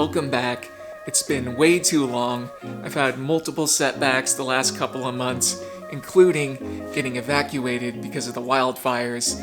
welcome back. It's been way too long. I've had multiple setbacks the last couple of months, including getting evacuated because of the wildfires.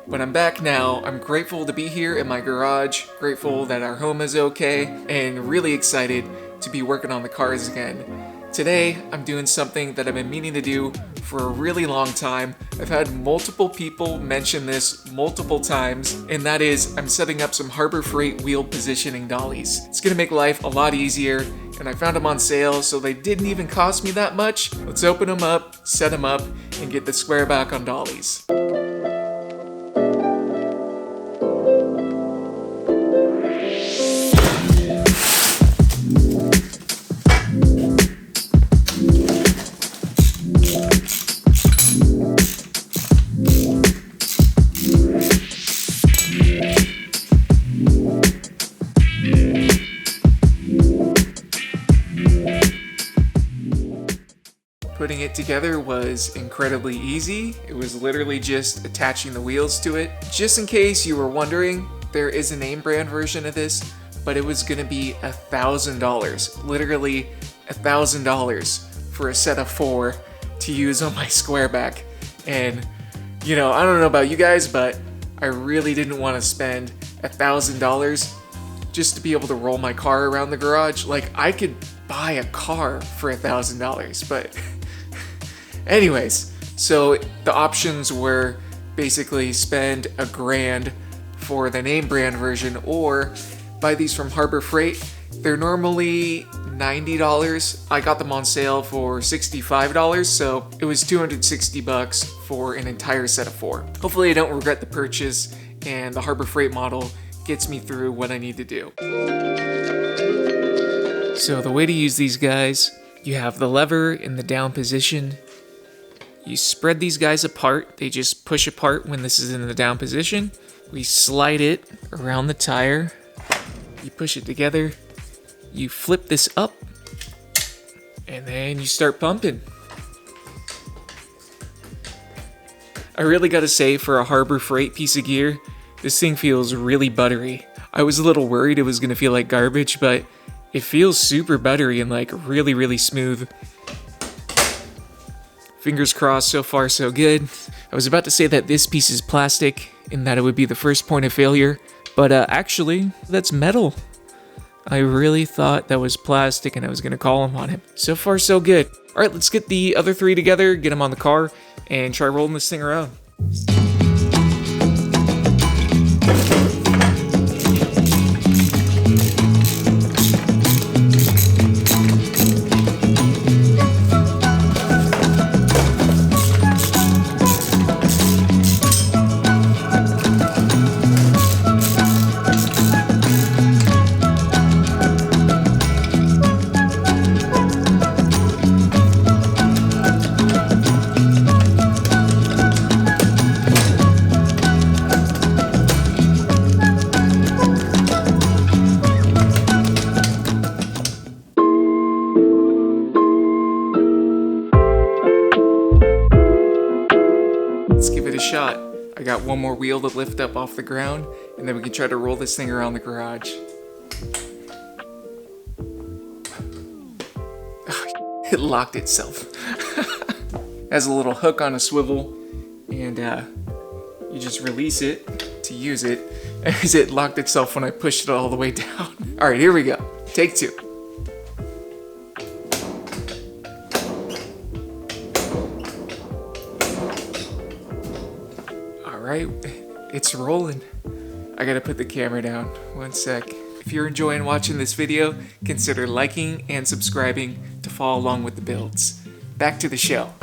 But I'm back now. I'm grateful to be here in my garage, grateful that our home is okay, and really excited to be working on the cars again. Today, I'm doing something that I've been meaning to do for a really long time. I've had multiple people mention this multiple times, and that is I'm setting up some Harbor Freight wheel positioning dollies. It's gonna make life a lot easier, and I found them on sale, so they didn't even cost me that much. Let's open them up, set them up, and get the Squareback on dollies. Putting it together was incredibly easy. It was literally just attaching the wheels to it. Just in case you were wondering, there is a name brand version of this, but it was gonna be $1,000, literally $1,000 for a set of 4 to use on my Squareback. And you know, I don't know about you guys, but I really didn't want to spend $1,000 just to be able to roll my car around the garage. Like, I could buy a car for $1,000, but anyways, so the options were basically spend $1,000 for the name brand version or buy these from Harbor Freight. They're normally $90. I got them on sale for $65, so it was $260 for an entire set of 4. Hopefully I don't regret the purchase and the Harbor Freight model gets me through what I need to do. So the way to use these guys, you have the lever in the down position. You spread these guys apart. They just push apart when this is in the down position. We slide it around the tire. You push it together. You flip this up. And then you start pumping. I really gotta say, for a Harbor Freight piece of gear, this thing feels really buttery. I was a little worried it was gonna feel like garbage, but it feels super buttery and like really, really smooth. Fingers crossed, so far so good. I was about to say that this piece is plastic and that it would be the first point of failure, but actually, that's metal. I really thought that was plastic and I was gonna call him on it. So far so good. All right, let's get the other 3 together, get them on the car, and try rolling this thing around. Let's give it a shot. I got one more wheel to lift up off the ground, and then we can try to roll this thing around the garage. It locked itself. It has a little hook on a swivel, and you just release it to use it, as it locked itself when I pushed it all the way down. All right, here we go. Take 2. Alright, it's rolling. I gotta put the camera down. One sec. If you're enjoying watching this video, consider liking and subscribing to follow along with the builds. Back to the show.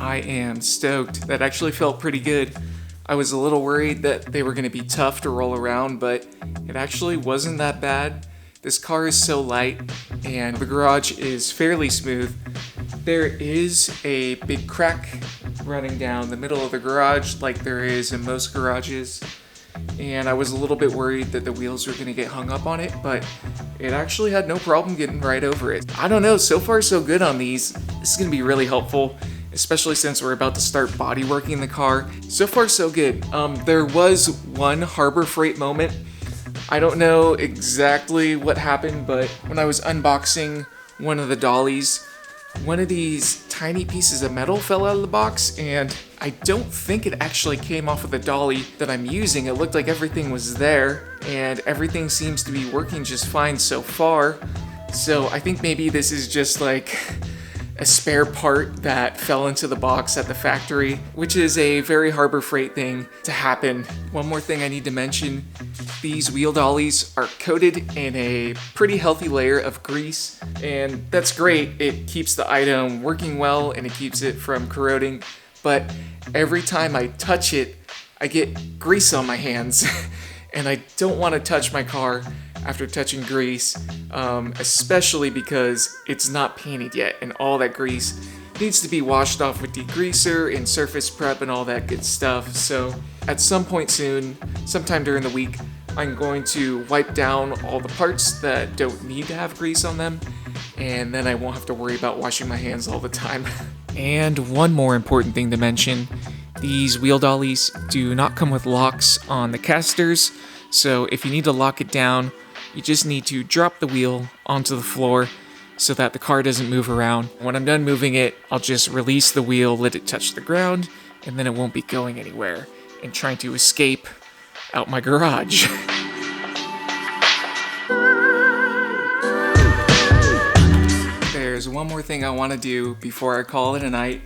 I am stoked. That actually felt pretty good. I was a little worried that they were going to be tough to roll around, but it actually wasn't that bad. This car is so light and the garage is fairly smooth. There is a big crack running down the middle of the garage like there is in most garages. And I was a little bit worried that the wheels were going to get hung up on it, but it actually had no problem getting right over it. I don't know, so far so good on these. This is going to be really helpful, especially since we're about to start bodyworking the car. So far so good. There was one Harbor Freight moment. I don't know exactly what happened, but when I was unboxing one of the dollies, one of these tiny pieces of metal fell out of the box, and I don't think it actually came off of the dolly that I'm using. It looked like everything was there, and everything seems to be working just fine so far. So I think maybe this is just like a spare part that fell into the box at the factory, which is a very Harbor Freight thing to happen. One more thing I need to mention, these wheel dollies are coated in a pretty healthy layer of grease, and that's great. It keeps the item working well and it keeps it from corroding, but every time I touch it, I get grease on my hands and I don't want to touch my car after touching grease, especially because it's not painted yet and all that grease needs to be washed off with degreaser and surface prep and all that good stuff. So at some point soon, sometime during the week, I'm going to wipe down all the parts that don't need to have grease on them, and then I won't have to worry about washing my hands all the time. And one more important thing to mention, these wheel dollies do not come with locks on the casters, so if you need to lock it down, you just need to drop the wheel onto the floor so that the car doesn't move around. When I'm done moving it, I'll just release the wheel, let it touch the ground, and then it won't be going anywhere and trying to escape out my garage. There's one more thing I want to do before I call it a night,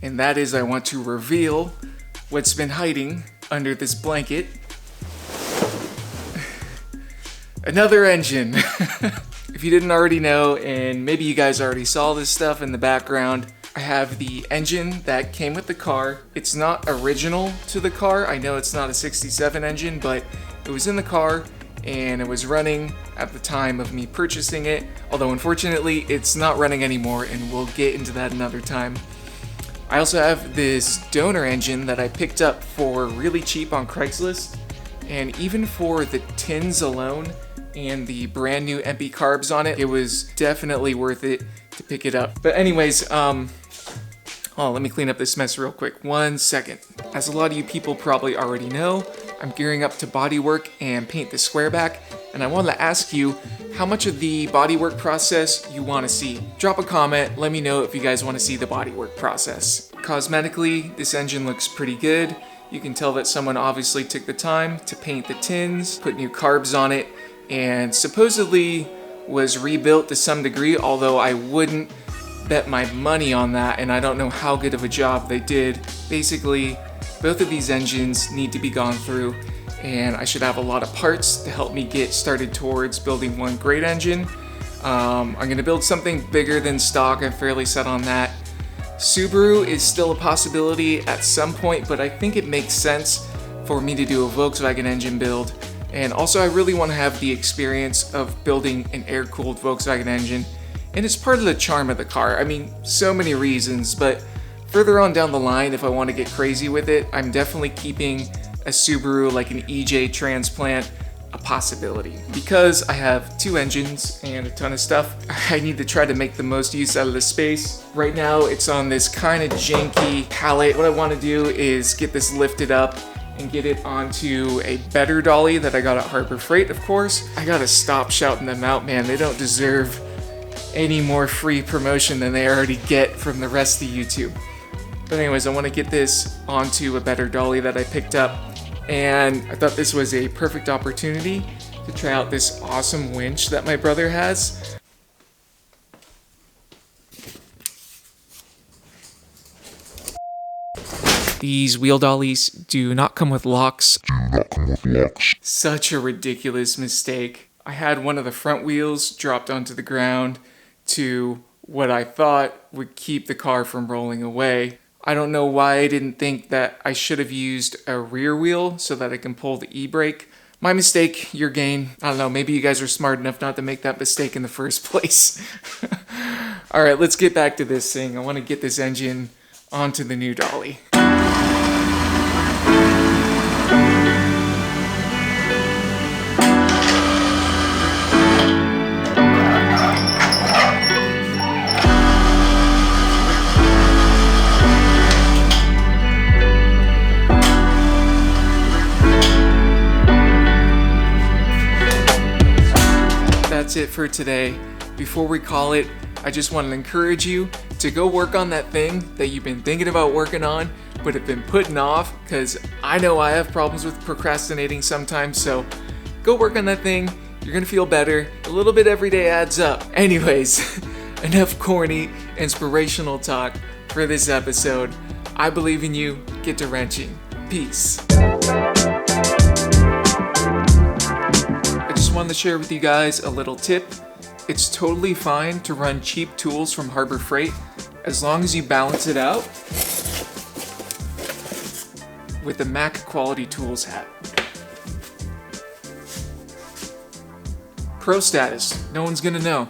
and that is I want to reveal what's been hiding under this blanket. Another engine. If you didn't already know, and maybe you guys already saw this stuff in the background, I have the engine that came with the car. It's not original to the car. I know it's not a 67 engine, but it was in the car and it was running at the time of me purchasing it. Although unfortunately, it's not running anymore, and we'll get into that another time. I also have this donor engine that I picked up for really cheap on Craigslist, and even for the tins alone and the brand new empty carbs on it, it was definitely worth it to pick it up. But anyways, let me clean up this mess real quick. 1 second. As a lot of you people probably already know, I'm gearing up to bodywork and paint the Squareback, and I wanted to ask you how much of the bodywork process you want to see. Drop a comment, let me know if you guys want to see the bodywork process. Cosmetically, this engine looks pretty good. You can tell that someone obviously took the time to paint the tins, put new carbs on it, and supposedly was rebuilt to some degree, although I wouldn't bet my money on that, and I don't know how good of a job they did. Basically, both of these engines need to be gone through, and I should have a lot of parts to help me get started towards building one great engine. I'm going to build something bigger than stock, I'm fairly set on that. Subaru is still a possibility at some point, but I think it makes sense for me to do a Volkswagen engine build. And also I really want to have the experience of building an air-cooled Volkswagen engine, and it's part of the charm of the car. I mean, so many reasons, but further on down the line, if I want to get crazy with it, I'm definitely keeping a Subaru like an EJ Transplant a possibility. Because I have two engines and a ton of stuff, I need to try to make the most use out of the space. Right now, it's on this kind of janky pallet. What I want to do is get this lifted up and get it onto a better dolly that I got at Harbor Freight, of course. I gotta stop shouting them out, man. They don't deserve any more free promotion than they already get from the rest of YouTube. But anyways, I want to get this onto a better dolly that I picked up, and I thought this was a perfect opportunity to try out this awesome winch that my brother has. These wheel dollies do not come with locks. Such a ridiculous mistake. I had one of the front wheels dropped onto the ground to what I thought would keep the car from rolling away. I don't know why I didn't think that I should have used a rear wheel so that I can pull the e-brake. My mistake, your gain. I don't know, maybe you guys are smart enough not to make that mistake in the first place. Alright, let's get back to this thing. I want to get this engine onto the new dolly. That's it for today. Before we call it, I just want to encourage you to go work on that thing that you've been thinking about working on but have been putting off, because I know I have problems with procrastinating sometimes, so go work on that thing. You're gonna feel better. A little bit every day adds up. Anyways, enough corny, inspirational talk for this episode. I believe in you. Get to wrenching. Peace. I just wanted to share with you guys a little tip. It's totally fine to run cheap tools from Harbor Freight as long as you balance it out with the Mac Quality Tools hat. Pro status, no one's gonna know.